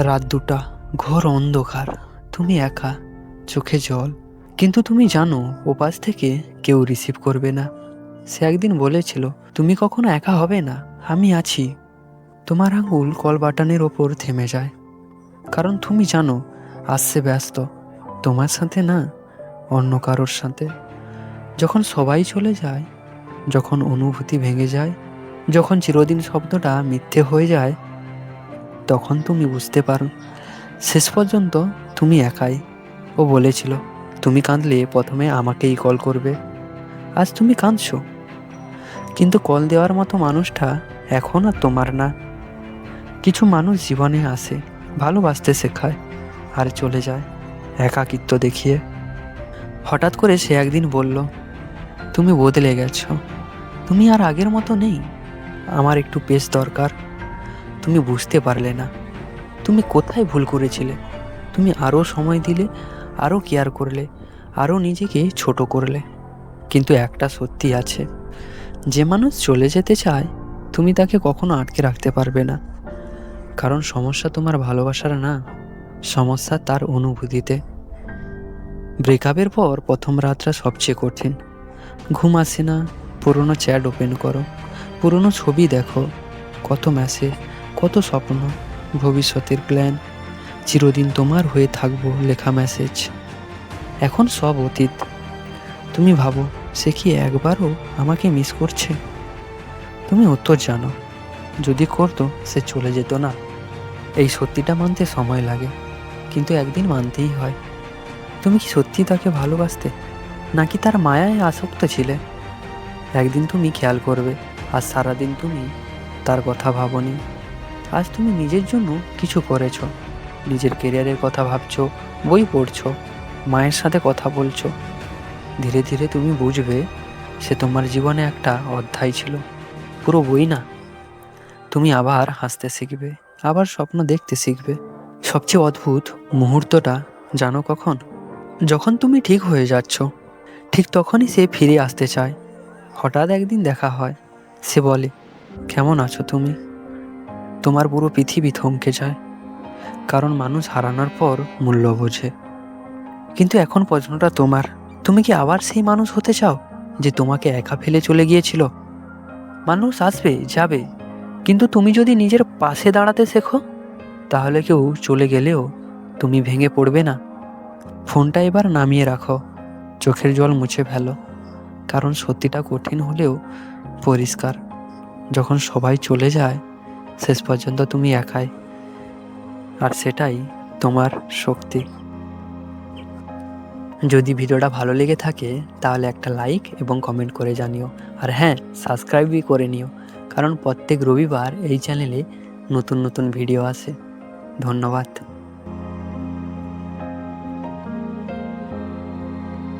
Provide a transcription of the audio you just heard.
রাত 2টা, ঘোর অন্ধকার, তুমি একা, চোখে জল। কিন্তু তুমি জানো ওপাশ থেকে কেউ রিসিভ করবে না। সে একদিন বলেছিল, তুমি কখনো একা হবে না, আমি আছি। তোমার আঙুল কল বাটনের ওপর থেমে যায়, কারণ তুমি জানো আজ সে ব্যস্ত, তোমার সাথে না, অন্য কারোর সাথে। যখন সবাই চলে যায়, যখন অনুভূতি ভেঙে যায়, যখন চিরদিন শব্দটা মিথ্যে হয়ে যায়, তখন তুমি বুঝতে পারো শেষ পর্যন্ত তুমি একাই। ও বলেছিল, তুমি কাঁদলে প্রথমে আমাকেই কল করবে। আজ তুমি কাঁদছো, কিন্তু কল দেওয়ার মতো মানুষটা এখন আর তোমার না। কিছু মানুষ জীবনে আসে, ভালোবাসতে শেখায়, আর চলে যায় একাকিত্ব দেখিয়ে। হঠাৎ করে সে একদিন বলল, তুমি বদলে গেছো, তুমি আর আগের মতো নেই, আমার একটু পেস দরকার। তুমি বুঝতে পারলে না তুমি কোথায় ভুল করেছিলে। তুমি আরও সময় দিলে, আরও কেয়ার করলে, আরও নিজেকে ছোট করলে। কিন্তু একটা সত্যি আছে, যে মানুষ চলে যেতে চায়, তুমি তাকে কখনো আটকে রাখতে পারবে না। কারণ সমস্যা তোমার ভালোবাসার না, সমস্যা তার অনুভূতিতে। ব্রেকআপের পর প্রথম রাতটা সবচেয়ে কঠিন। ঘুম আসে না, পুরনো চ্যাট ওপেন করো, পুরনো ছবি দেখো, কত মেসেজ, কত স্বপ্ন, ভবিষ্যতের প্ল্যান, চিরদিন তোমার হয়ে থাকবো লেখা মেসেজ। এখন সব অতীত। তুমি ভাবো, সে কি একবারও আমাকে মিস করছে? তুমি উত্তর জানো, যদি করতো সে চলে যেত না। এই সত্যিটা মানতে সময় লাগে, কিন্তু একদিন মানতেই হয়। তুমি কি সত্যি তাকে ভালোবাসতে, নাকি তার মায়ায় আসক্ত ছিলে? একদিন তুমি খেয়াল করবে, আজ সারাদিন তুমি তার কথা ভাবনি। আজ তুমি নিজের জন্য কিছু করেছো, নিজের কেরিয়ারের কথা ভাবছো, বই পড়ছো, মায়ের সাথে কথা বলছো। ধীরে ধীরে তুমি বুঝবে, সে তোমার জীবনে একটা অধ্যায় ছিল, পুরো বই না। তুমি আবার হাসতে শিখবে, আবার স্বপ্ন দেখতে শিখবে। সবচেয়ে অদ্ভুত মুহূর্তটা জানো কখন? যখন তুমি ঠিক হয়ে যাচ্ছ, ঠিক তখনই সে ফিরে আসতে চায়। হঠাৎ একদিন দেখা হয়, সে বলে, কেমন আছো তুমি? তোমার পুরো পৃথিবী থমকে যায়, কারণ মানুষ হারানোর পর মূল্য বোঝে। কিন্তু এখন প্রশ্নটা তোমার, তুমি কি আবার সেই মানুষ হতে চাও যে তোমাকে একা ফেলে চলে গিয়েছিল? মানুষ আসবে যাবে, কিন্তু তুমি যদি নিজের পাশে দাঁড়াতে শেখো, তাহলে কেউ চলে গেলেও তুমি ভেঙে পড়বে না। ফোনটা এবার নামিয়ে রাখো, চোখের জল মুছে ফেলো, কারণ সত্যিটা কঠিন হলেও পরিষ্কার। যখন সবাই চলে যায়, শেষ পর্যন্ত তুমি একাই, আর সেটাই তোমার শক্তি। যদি ভিডিওটা ভালো লেগে থাকে, তাহলে একটা লাইক এবং কমেন্ট করে জানিও। আর হ্যাঁ, সাবস্ক্রাইবই করে নিও, কারণ প্রত্যেক রবিবার এই চ্যানেলে নতুন নতুন ভিডিও আসে। ধন্যবাদ।